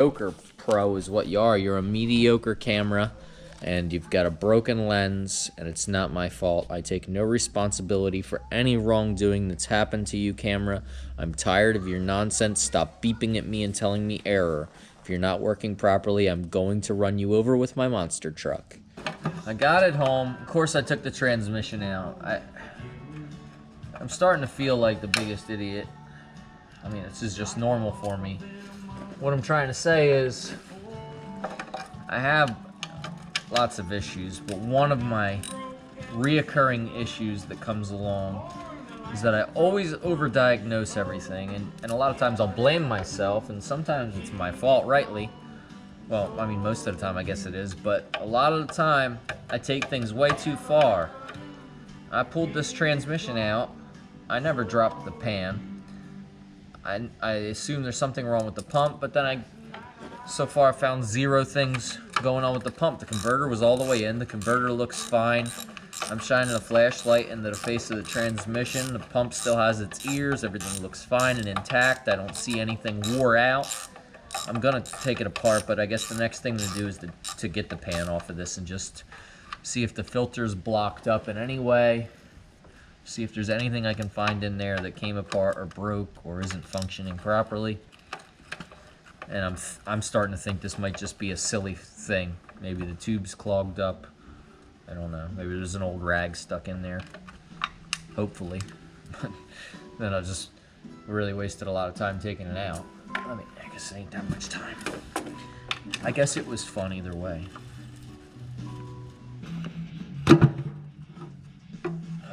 Mediocre pro is what you are. You're a mediocre camera, and you've got a broken lens, and it's not my fault. I take no responsibility for any wrongdoing that's happened to you, camera. I'm tired of your nonsense. Stop beeping at me and telling me error. If you're not working properly, I'm going to run you over with my monster truck. I got it home. Of course, I took the transmission out. I'm starting to feel like the biggest idiot. I mean, this is just normal for me. What I'm trying to say is, I have lots of issues, but one of my reoccurring issues that comes along is that I always overdiagnose everything, and a lot of times I'll blame myself, and sometimes it's my fault, rightly. Well, I mean, most of the time I guess it is, but a lot of the time I take things way too far. I pulled this transmission out. I never dropped the pan. I assume there's something wrong with the pump, but then so far I found zero things going on with the pump. The converter was all the way in. The converter looks fine. I'm shining a flashlight into the face of the transmission. The pump still has its ears. Everything looks fine and intact. I don't see anything wore out. I'm gonna take it apart, but I guess the next thing to do is to get the pan off of this and just see if the filter's blocked up in any way. See if there's anything I can find in there that came apart or broke or isn't functioning properly. And I'm starting to think this might just be a silly thing. Maybe the tube's clogged up. I don't know. Maybe there's an old rag stuck in there. Hopefully. But then I just really wasted a lot of time taking it out. I mean, I guess it ain't that much time. I guess it was fun either way.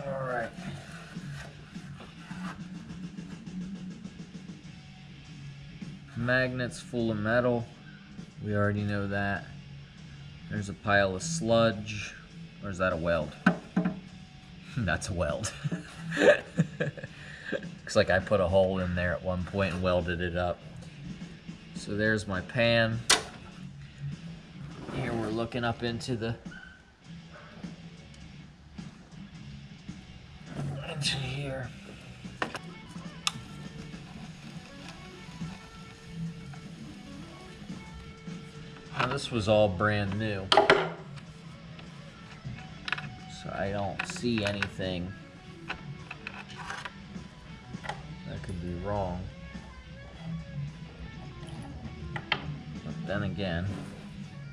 Alright. Magnets full of metal. We already know that. There's a pile of sludge. Or is that a weld? That's a weld. Looks like I put a hole in there at one point and welded it up. So there's my pan. Here we're looking up into here. Now this was all brand new. So I don't see anything that could be wrong. But then again,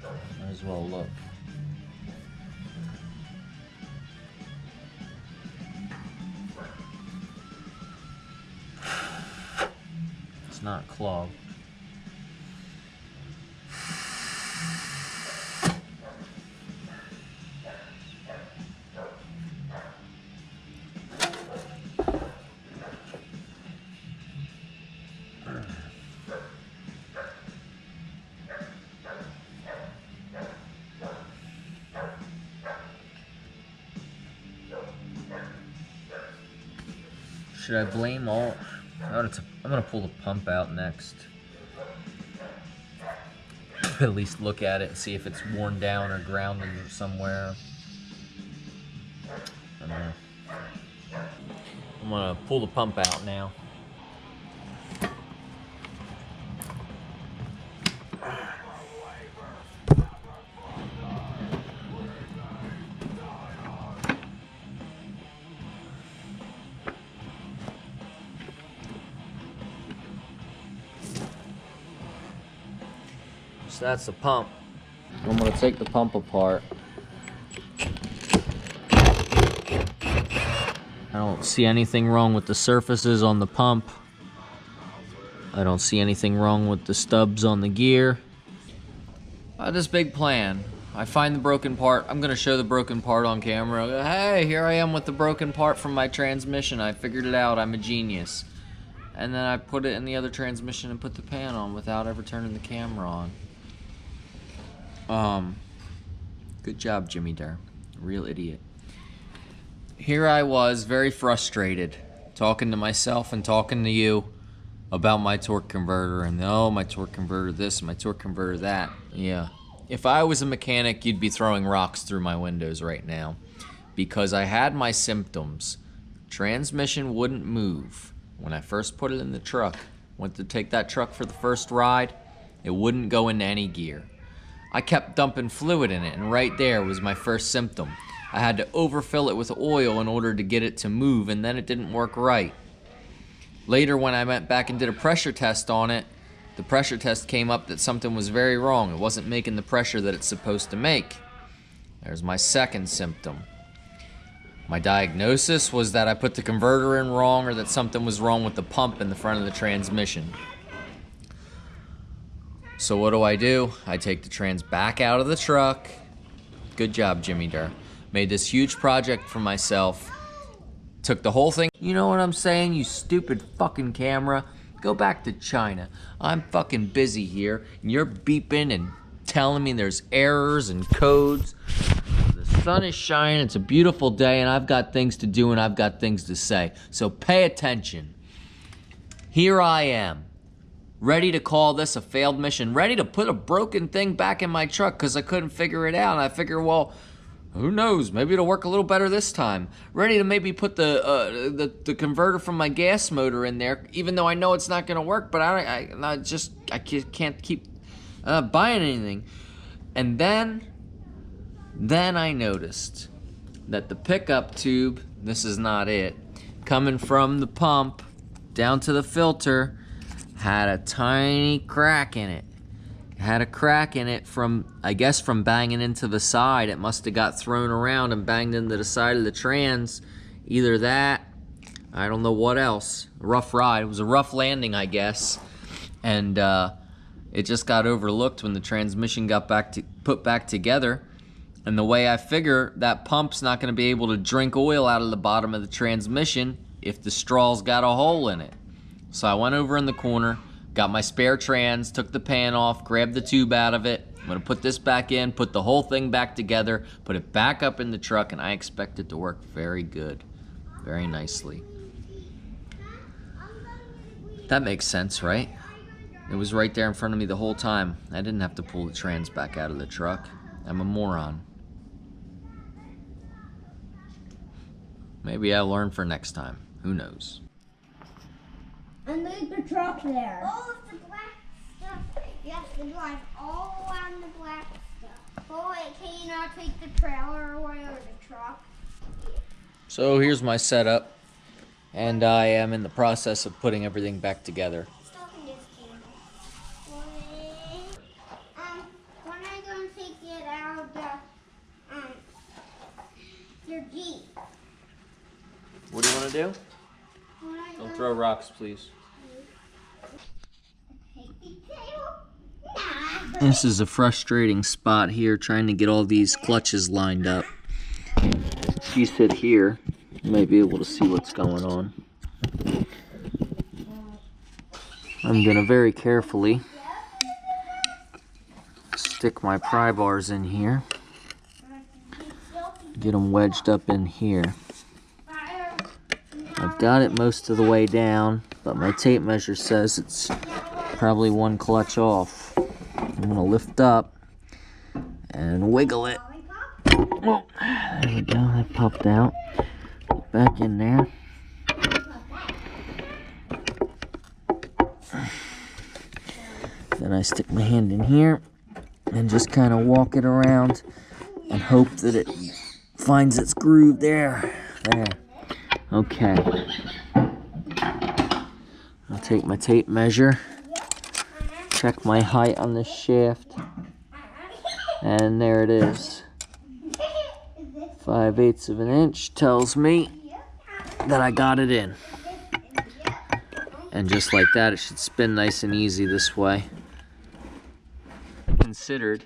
might as well look. It's not clogged. Should I blame all? I'm gonna pull the pump out next. At least look at it and see if it's worn down or grounded somewhere. I don't know. I'm gonna pull the pump out now. So that's the pump. I'm gonna take the pump apart. I don't see anything wrong with the surfaces on the pump. I don't see anything wrong with the stubs on the gear. This big plan. I find the broken part. I'm gonna show the broken part on camera. Hey, here I am with the broken part from my transmission. I figured it out. I'm a genius. And then I put it in the other transmission and put the pan on without ever turning the camera on. Good job, Jimmy Durr. Real idiot. Here I was, very frustrated, talking to myself and talking to you about my torque converter, and oh, my torque converter this, my torque converter that. Yeah. If I was a mechanic, you'd be throwing rocks through my windows right now, because I had my symptoms. Transmission wouldn't move. When I first put it in the truck, went to take that truck for the first ride, It wouldn't go into any gear. I kept dumping fluid in it, and right there was my first symptom. I had to overfill it with oil in order to get it to move, and then it didn't work right. Later, when I went back and did a pressure test on it, the pressure test came up that something was very wrong. It wasn't making the pressure that it's supposed to make. There's my second symptom. My diagnosis was that I put the converter in wrong, or that something was wrong with the pump in the front of the transmission. So what do? I take the trans back out of the truck. Good job, Jimmy Durr. Made this huge project for myself. Took the whole thing. You know what I'm saying, you stupid fucking camera? Go back to China. I'm fucking busy here, and you're beeping and telling me there's errors and codes. The sun is shining, it's a beautiful day, and I've got things to do and I've got things to say. So pay attention. Here I am, ready to call this a failed mission, ready to put a broken thing back in my truck because I couldn't figure it out. And I figure, well, who knows? Maybe it'll work a little better this time. Ready to maybe put the converter from my gas motor in there, even though I know it's not going to work. But I can't keep buying anything. And then I noticed that the pickup tube, this is not it, coming from the pump down to the filter, had a tiny crack in it. Had a crack in it from, I guess, from banging into the side. It must have got thrown around and banged into the side of the trans. Either that, I don't know what else. A rough ride. It was a rough landing, I guess. And it just got overlooked when the transmission got put back together. And the way I figure, that pump's not going to be able to drink oil out of the bottom of the transmission if the straw's got a hole in it. So I went over in the corner, got my spare trans, took the pan off, grabbed the tube out of it. I'm gonna put this back in, put the whole thing back together, put it back up in the truck, and I expect it to work very good, very nicely. That makes sense, right? It was right there in front of me the whole time. I didn't have to pull the trans back out of the truck. I'm a moron. Maybe I'll learn for next time. Who knows? And leave the truck there. All of the black stuff. You have to drive all around the black stuff. Oh wait, can you not take the trailer away or the truck? So here's my setup, and I am in the process of putting everything back together. Stop in this camera. When are you going to take it out of the, your Jeep? What do you want to do? Don't throw rocks, please. This is a frustrating spot here, trying to get all these clutches lined up. If you sit here, you might be able to see what's going on. I'm going to very carefully stick my pry bars in here. Get them wedged up in here. I've got it most of the way down, but my tape measure says it's probably one clutch off. I'm going to lift up and wiggle it. Oh, there we go, that popped out. Get back in there. Then I stick my hand in here and just kind of walk it around and hope that it finds its groove there. There. Okay. I'll take my tape measure, check my height on this shaft, and there it is. 5/8 of an inch tells me that I got it in. And just like that, it should spin nice and easy this way. Considered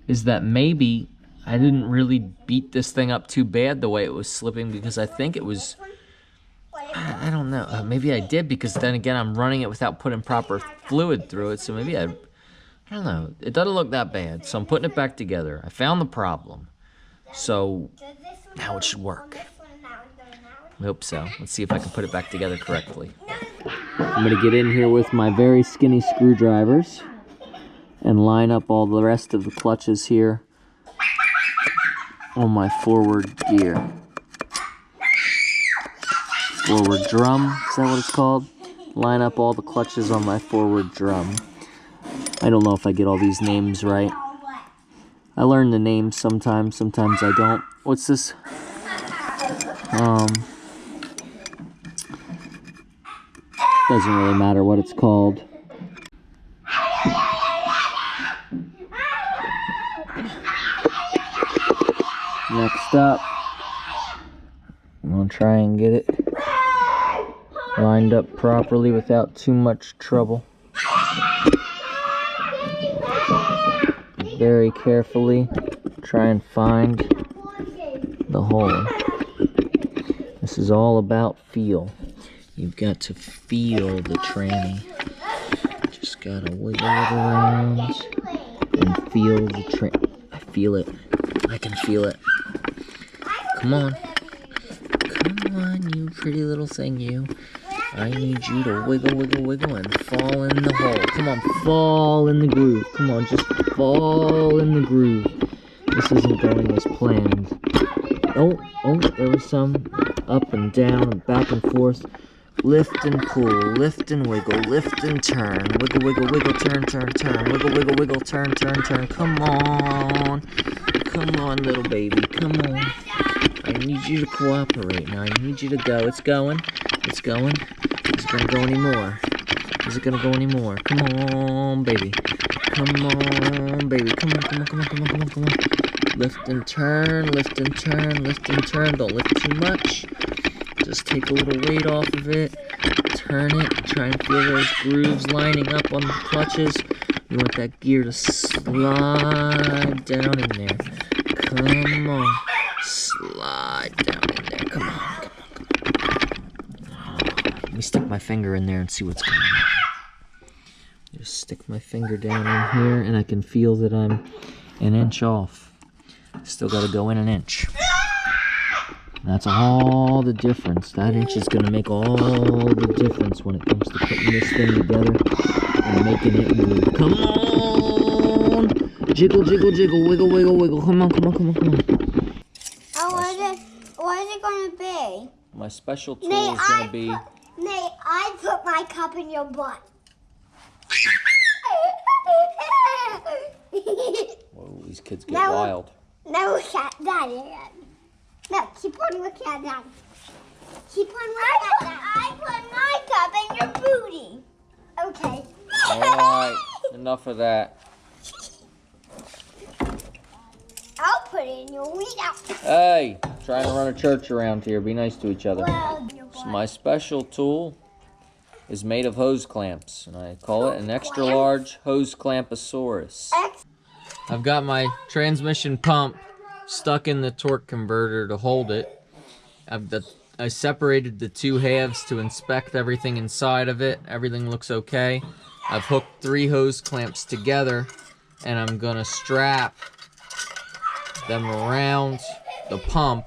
is that maybe I didn't really beat this thing up too bad the way it was slipping, because I think it was, I don't know, maybe I did, because then again I'm running it without putting proper fluid through it, so maybe I don't know, it doesn't look that bad. So I'm putting it back together. I found the problem, so now it should work. I hope so. Let's see if I can put it back together correctly. I'm going to get in here with my very skinny screwdrivers and line up all the rest of the clutches here on my forward gear. Forward drum, is that what it's called? Line up all the clutches on my forward drum. I don't know if I get all these names right. I learn the names sometimes I don't. What's this? Doesn't really matter what it's called. Next up, I'm gonna try and get it lined up properly without too much trouble. Very carefully try and find the hole. This is all about feel. You've got to feel the tranny. Just gotta wiggle it around and feel the tranny. I feel it. I can feel it. Come on. Come on, you pretty little thing, you. I need you to wiggle, wiggle, wiggle and fall in the hole. Come on, fall in the groove. Come on, just fall in the groove. This isn't going as planned. Oh, there was some up and down and back and forth. Lift and pull, lift and wiggle, lift and turn. Wiggle, wiggle, wiggle, turn, turn, turn. Wiggle, wiggle, wiggle, turn, turn, turn. Come on. Come on, little baby, come on. I need you to cooperate now. I need you to go. It's going. It's going. Is it going to go anymore? Is it going to go anymore? Come on, baby. Come on, baby. Come on, come on, come on, come on, come on, come on. Lift and turn, lift and turn, lift and turn. Don't lift too much. Just take a little weight off of it. Turn it. Try and feel those grooves lining up on the clutches. You want that gear to slide down in there. Come on. Slide down in there. Come on. Come on, come on. Let me stick my finger in there and see what's going on. Just stick my finger down in here and I can feel that I'm an inch off. Still got to go in an inch. That's all the difference. That inch is going to make all the difference when it comes to putting this thing together and making it move. Come on! Jiggle, jiggle, jiggle, wiggle, wiggle, wiggle. Come on, come on, come on, come on. Oh, what is it going to be? My special tool is going to be... May I put my cup in your butt? Whoa, these kids get wild. No, look at Daddy. No, keep on looking at Daddy. Keep on looking at Daddy. I put my cup in your booty. Okay. Alright, enough of that. I'll put it in your wee out. Hey, trying to run a church around here. Be nice to each other. Well, So my special tool is made of hose clamps, and I call it an extra large hose clampasaurus. I've got my transmission pump stuck in the torque converter to hold it. I separated the two halves to inspect everything inside of it. Everything looks okay. I've hooked 3 hose clamps together, and I'm gonna strap them around the pump,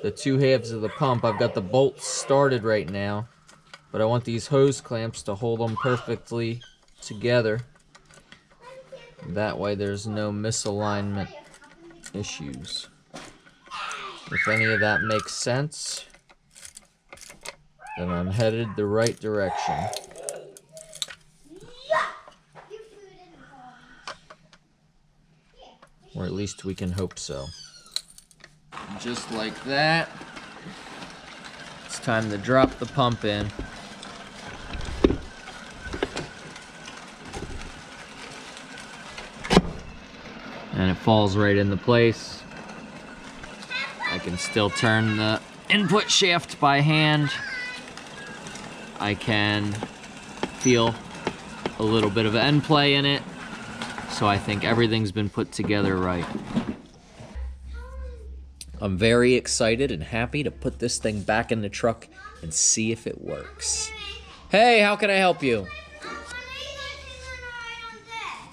the 2 halves of the pump. I've got the bolts started right now, but I want these hose clamps to hold them perfectly together. That way there's no misalignment issues. If any of that makes sense, then I'm headed the right direction. Or at least we can hope so. Just like that, it's time to drop the pump in. And it falls right into place. I can still turn the input shaft by hand. I can feel a little bit of end play in it. So I think everything's been put together right. I'm very excited and happy to put this thing back in the truck and see if it works. Hey, how can I help you?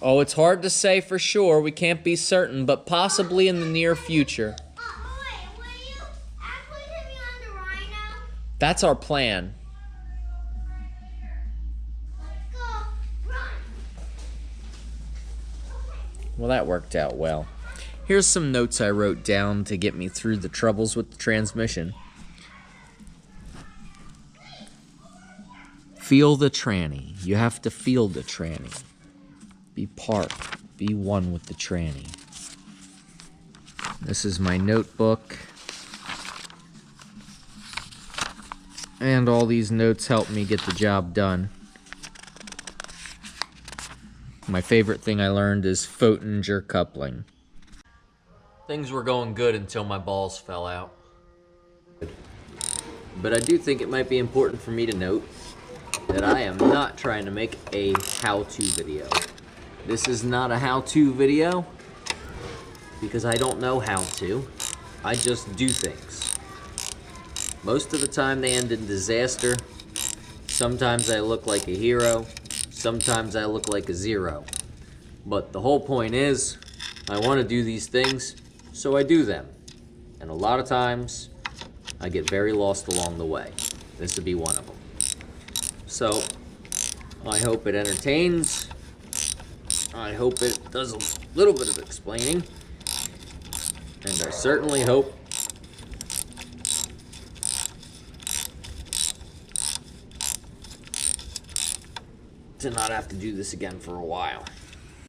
Oh, it's hard to say for sure. We can't be certain, but possibly in the near future. That's our plan. Well, that worked out well. Here's some notes I wrote down to get me through the troubles with the transmission. Feel the tranny. You have to feel the tranny. Be parked. Be one with the tranny. This is my notebook. And all these notes help me get the job done. My favorite thing I learned is Photinger coupling. Things were going good until my balls fell out. But I do think it might be important for me to note that I am not trying to make a how-to video. This is not a how-to video because I don't know how to. I just do things. Most of the time they end in disaster. Sometimes I look like a hero. Sometimes I look like a zero. But the whole point is, I want to do these things, so I do them. And a lot of times, I get very lost along the way. This would be one of them. So, I hope it entertains. I hope it does a little bit of explaining. And I certainly hope to not have to do this again for a while.